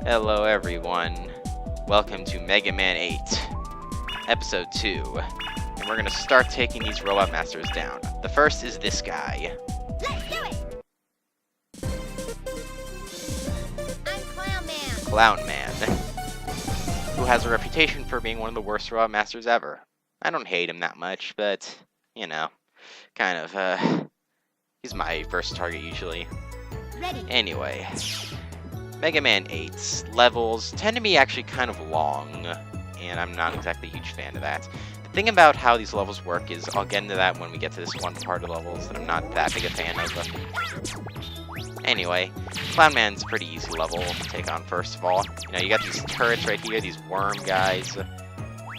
Hello everyone, welcome to Mega Man 8, Episode 2, and we're gonna start taking these Robot Masters down. The first is this guy. Let's do it! I'm Clown Man. Clown Man, who has a reputation for being one of the worst Robot Masters ever. I don't hate him that much, but, you know, he's my first target usually. Ready. Anyway, Mega Man 8's levels tend to be actually kind of long, and I'm not exactly a huge fan of that. The thing about how these levels work is, I'll get into that when we get to this one part of levels that I'm not that big a fan of. Anyway, Clown Man's a pretty easy level to take on first of all. You know, you got these turrets right here, these worm guys.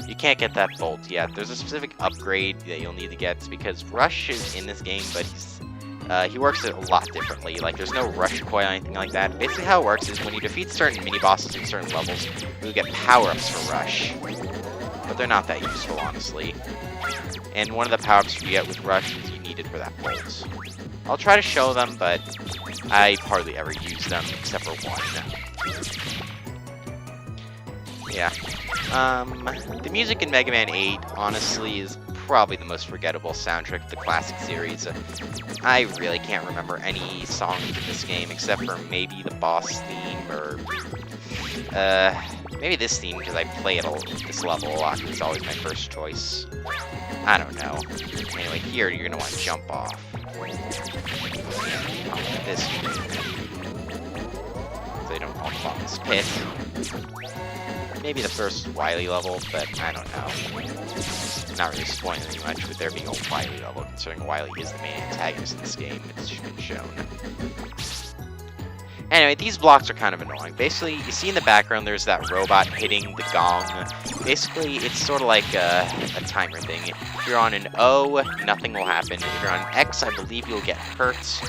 You can't get that bolt yet. There's a specific upgrade that you'll need to get, because Rush is in this game, but he works it a lot differently. Like, there's no rush coil or anything like that. Basically how it works is when you defeat certain mini-bosses in certain levels, you'll get power-ups for Rush. But they're not that useful, honestly. And one of the power-ups you get with Rush is you need it for that bolt. I'll try to show them, but I hardly ever use them, except for one. Yeah. The music in Mega Man 8, honestly, is probably the most forgettable soundtrack of the classic series. I really can't remember any songs in this game except for maybe the boss theme or maybe this theme because I play it this level a lot. It's always my first choice. I don't know. Anyway, here you're gonna want to jump off. This so they don't all fall in this pit. Maybe the first Wily level, but I don't know. Not really spoiling any much with there being a Wily level, considering Wily is the main antagonist in this game. It's been shown. Anyway, these blocks are kind of annoying. Basically, you see in the background there's that robot hitting the gong. Basically, it's sort of like a timer thing. If you're on an O, nothing will happen. If you're on an X, I believe you'll get hurt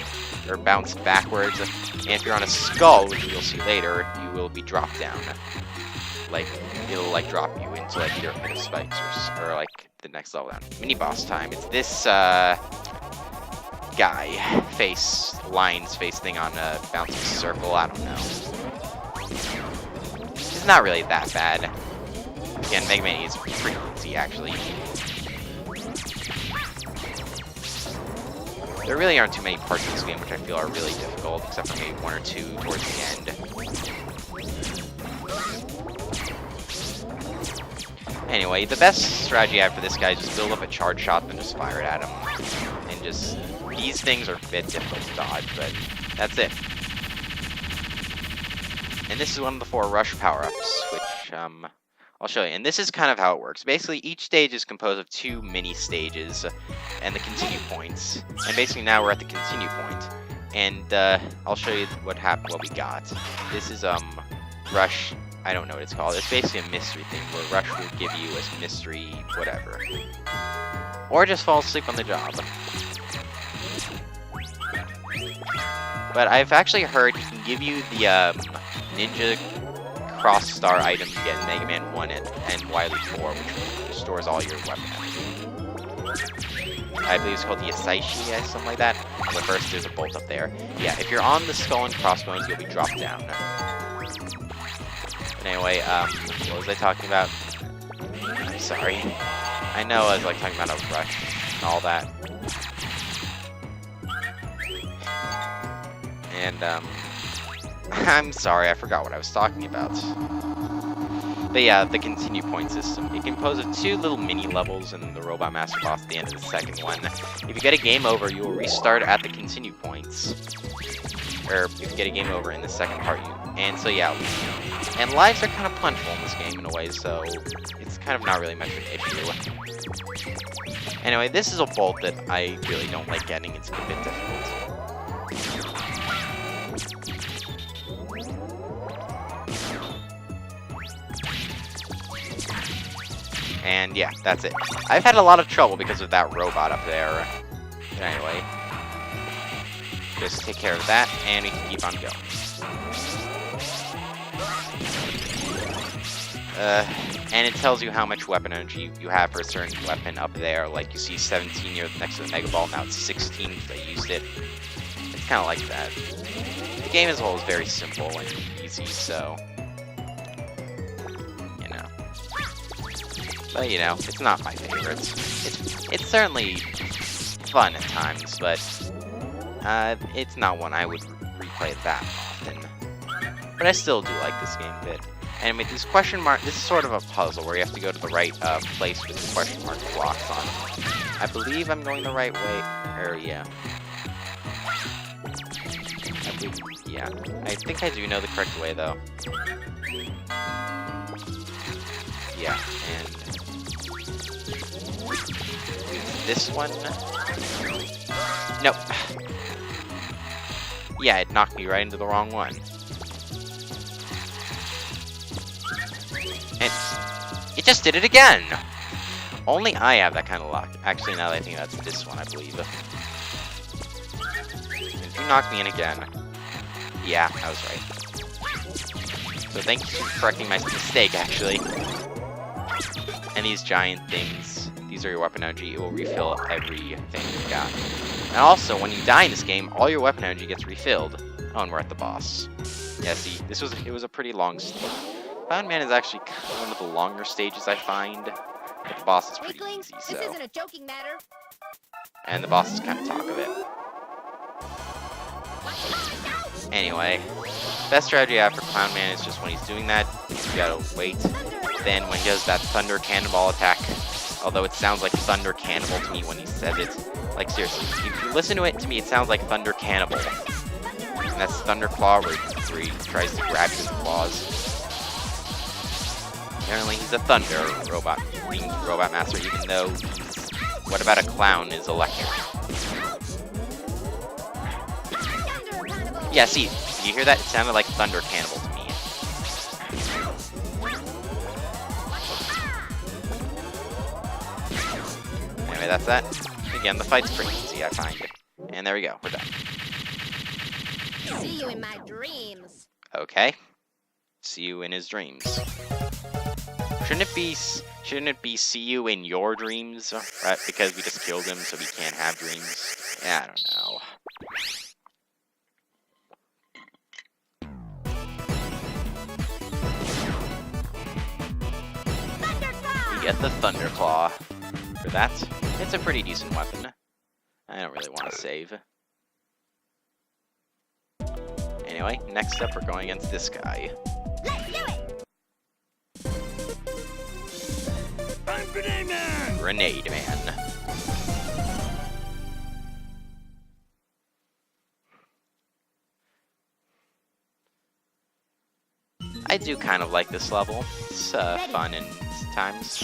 or bounce backwards. And if you're on a skull, which you'll see later, you will be dropped down. Like, it'll like drop you into like either a pit of spikes or like the next level down. Mini boss time. It's this guy lines face thing on a bouncing circle. I don't know. It's not really that bad. Again, Mega Man is pretty easy actually. There really aren't too many parts of this game which I feel are really difficult, except for maybe one or two towards the end. Anyway, the best strategy I have for this guy is just build up a charge shot, then just fire it at him. And just, these things are a bit difficult to dodge, but that's it. And this is one of the 4 rush power-ups, which, I'll show you. And this is kind of how it works. Basically, each stage is composed of 2 mini-stages, and the continue points. And basically now we're at the continue point. And, I'll show you what we got. This is, Rush. I don't know what it's called. It's basically a mystery thing where Rush will give you a mystery whatever. Or just fall asleep on the job. But I've actually heard he can give you the Ninja Cross Star item you get in Mega Man 1 and Wily 4, which restores all your weapons. I believe it's called the Asaishi, something like that. But first there's a bolt up there. Yeah, if you're on the skull and crossbones, you'll be dropped down. Anyway, what was I talking about? I'm sorry. I know I was like talking about a rush and all that. And, I'm sorry, I forgot what I was talking about. But yeah, the continue point system. It composed of 2 little mini levels and the Robot Master boss at the end of the second one. If you get a game over, you will restart at the continue points. Or if you get a game over in the second part, and so yeah. And lives are kind of plentiful in this game in a way, so it's kind of not really much of an issue. Anyway, this is a bolt that I really don't like getting. It's a bit difficult. And yeah, that's it. I've had a lot of trouble because of that robot up there. But anyway, just take care of that, and we can keep on going. And it tells you how much weapon energy you have for a certain weapon up there. Like you see 17 here next to the Mega Ball, now it's 16 because I used it. It's kind of like that. The game as a whole is very simple and easy, so But, you know, it's not my favorite. It's certainly fun at times, but it's not one I would replay that often. But I still do like this game a bit. And I mean, these question mark, this is sort of a puzzle where you have to go to the right place with the question mark blocks on them. I believe I'm going the right way. Yeah. Yeah. I think I do know the correct way, though. Yeah, and this one. Nope. Yeah, it knocked me right into the wrong one. And it just did it again! Only I have that kind of luck. Actually, now that I think that's this one, I believe. If you knock me in again. Yeah, I was right. So thank you for correcting my mistake, actually. And these giant things, these are your weapon energy. It will refill everything you've got. And also, when you die in this game, all your weapon energy gets refilled. Oh, and we're at the boss. Yeah, see, it was a pretty long stage. Clown Man is actually one of the longer stages I find. But the boss is pretty easy, so. This isn't a joking matter. And the boss is kind of talk of it. Anyway, best strategy I have for Clown Man is just when he's doing that, you gotta wait. Then when he does that Thunder Cannonball attack, although it sounds like Thunder Cannibal to me when he says it. Like, seriously, if you listen to it, to me it sounds like Thunder Cannibal. And that's Thunder Claw, where he tries to grab his claws. Apparently he's a Thunder robot, winged robot master, even though he's, what about a clown, is electric. Yeah, see, did you hear that? It sounded like Thunder Cannibal to me. Anyway, that's that. Again, the fight's pretty easy, I find. And there we go, we're done. See you in my dreams. Okay. See you in his dreams. Shouldn't it be see you in your dreams? Right? Because we just killed him, so we can't have dreams. Yeah, I don't know. We get the Thunderclaw. For that, it's a pretty decent weapon. I don't really want to save. Anyway, next up we're going against this guy. Let's do it. I'm Grenade Man! Grenade Man. I do kind of like this level. It's fun in times,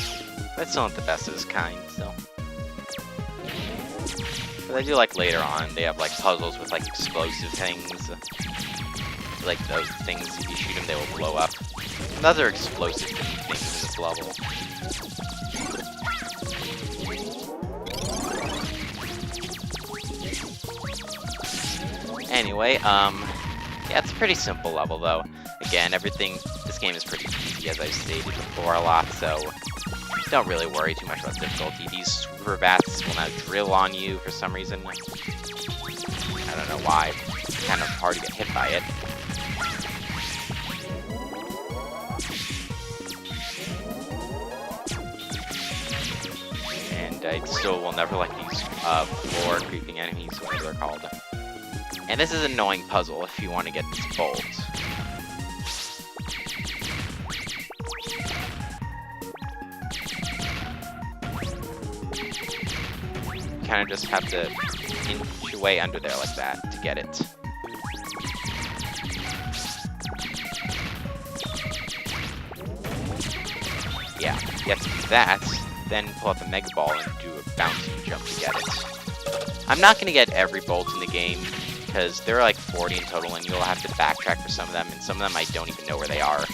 but it's still not the best of its kind, so. But I do like later on, they have like puzzles with like explosive things. Like those things, if you shoot them, they will blow up. And other explosive things in this level. Anyway, yeah, it's a pretty simple level though. Again, this game is pretty easy, as I've stated before a lot, so don't really worry too much about difficulty. These super bats will now drill on you for some reason. I don't know why. It's kind of hard to get hit by it. And I still will never like these floor creeping enemies, whatever they're called. And this is an annoying puzzle if you want to get this bolt. Kind of just have to inch your way under there like that to get it. Yeah, you have to do that, then pull out the Mega Ball and do a bouncing jump to get it. I'm not going to get every bolt in the game, because there are like 40 in total, and you'll have to backtrack for some of them, and some of them I don't even know where they are.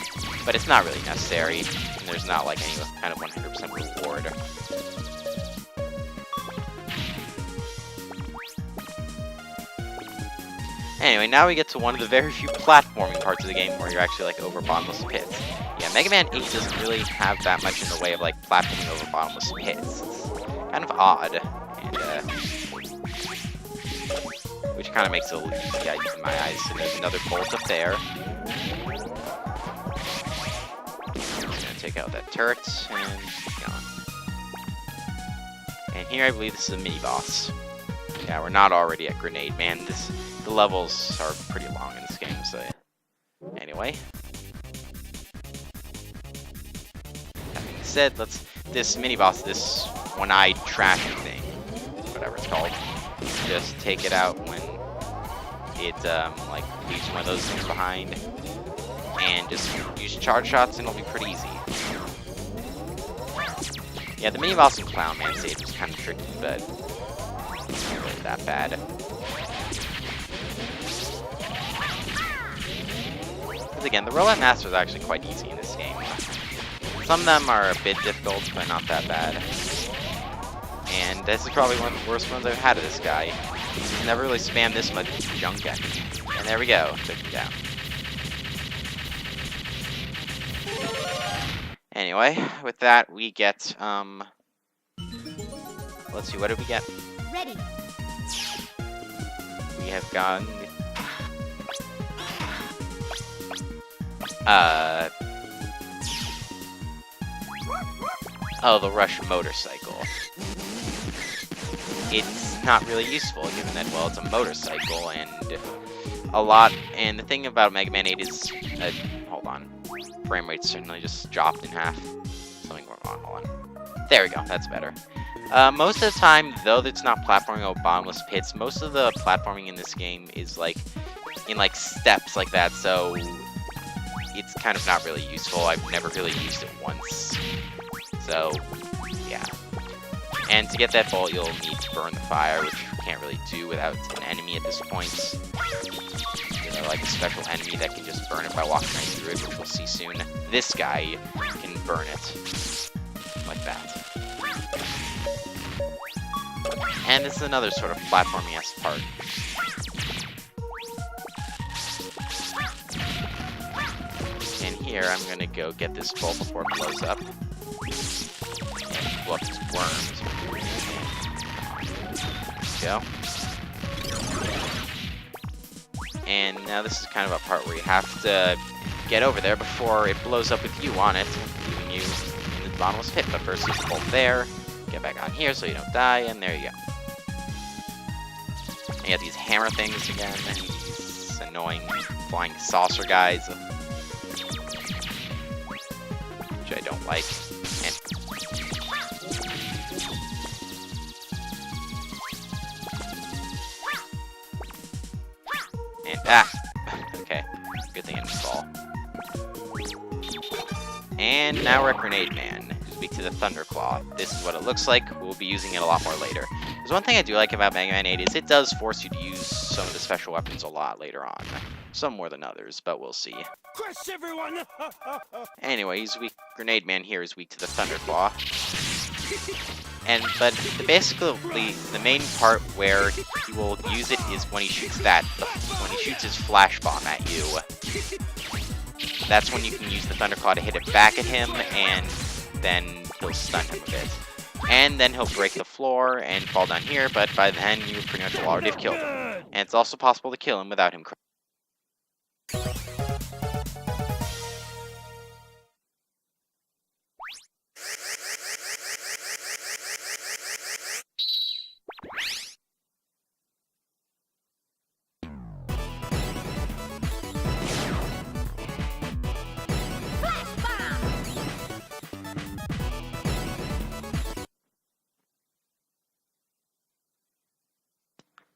But it's not really necessary, and there's not like any kind of 100% reward. Anyway, now we get to one of the very few platforming parts of the game where you're actually like over bottomless pits. Yeah, Mega Man 8 doesn't really have that much in the way of like platforming over bottomless pits. It's kind of odd, and which kind of makes it a little easy in my eyes. So there's another bolt up there. I'm gonna take out that turret and keep going. And here I believe this is a mini-boss. Yeah, we're not already at Grenade Man. The levels are pretty long in this game, so... Anyway. That being said, this mini-boss, this one-eyed trash thing, whatever it's called, just take it out when it, like, leaves one of those things behind. And just use charge shots and it'll be pretty easy. Yeah, the mini-boss in Clown Man stage was kind of tricky, but not really that bad. Because again, the Robot Master is actually quite easy in this game. Some of them are a bit difficult, but not that bad. And this is probably one of the worst ones I've had of this guy. He's never really spammed this much junk at me. And there we go, took him down. Anyway, with that, we get, let's see, what did we get? Ready. We have gotten, oh, the Rush motorcycle. It's not really useful, given that, well, it's a motorcycle, and and the thing about Mega Man 8 is, hold on. Frame rate certainly just dropped in half. Something going on, hold on. There we go, that's better. Most of the time, though it's not platforming or bottomless pits, most of the platforming in this game is like in like steps like that, so it's kind of not really useful. I've never really used it once. So, yeah. And to get that bullet, you'll need to burn the fire, which you can't really do without an enemy at this point. Like a special enemy that can just burn it by walking right through it, which we'll see soon. This guy can burn it. Like that. And this is another sort of platforming-esque part. And here, I'm gonna go get this bolt before it blows up. And blow up these worms. There we go. And now this is kind of a part where you have to get over there before it blows up with you on it, leaving you in the bottomless pit. But first you pull there, get back on here so you don't die, and there you go. And you have these hammer things again, and these annoying flying saucer guys, which I don't like. Okay. Good thing I didn't fall. And now we're at Grenade Man. Speak to the Thunderclaw. This is what it looks like. We'll be using it a lot more later. There's one thing I do like about Mega Man 8 is it does force you to use some of the special weapons a lot later on. Some more than others, but we'll see. Crush everyone! Anyway, Grenade Man here is weak to the Thunderclaw. But basically, the main part where he will use it is when he shoots when he shoots his flash bomb at you. That's when you can use the Thunderclaw to hit it back at him, and then he'll stun him a bit. And then he'll break the floor and fall down here, but by then you pretty much will already have killed him. And it's also possible to kill him without him crying.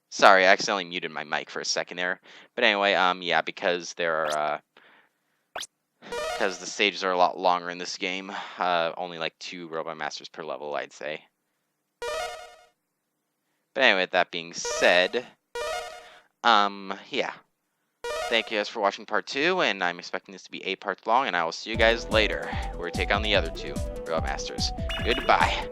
Sorry, I accidentally muted my mic for a second there. But anyway, yeah, because because the stages are a lot longer in this game, only like 2 Robot Masters per level, I'd say. But anyway, with that being said, yeah. Thank you guys for watching part 2, and I'm expecting this to be 8 parts long, and I will see you guys later, where we take on the other 2 Robot Masters. Goodbye.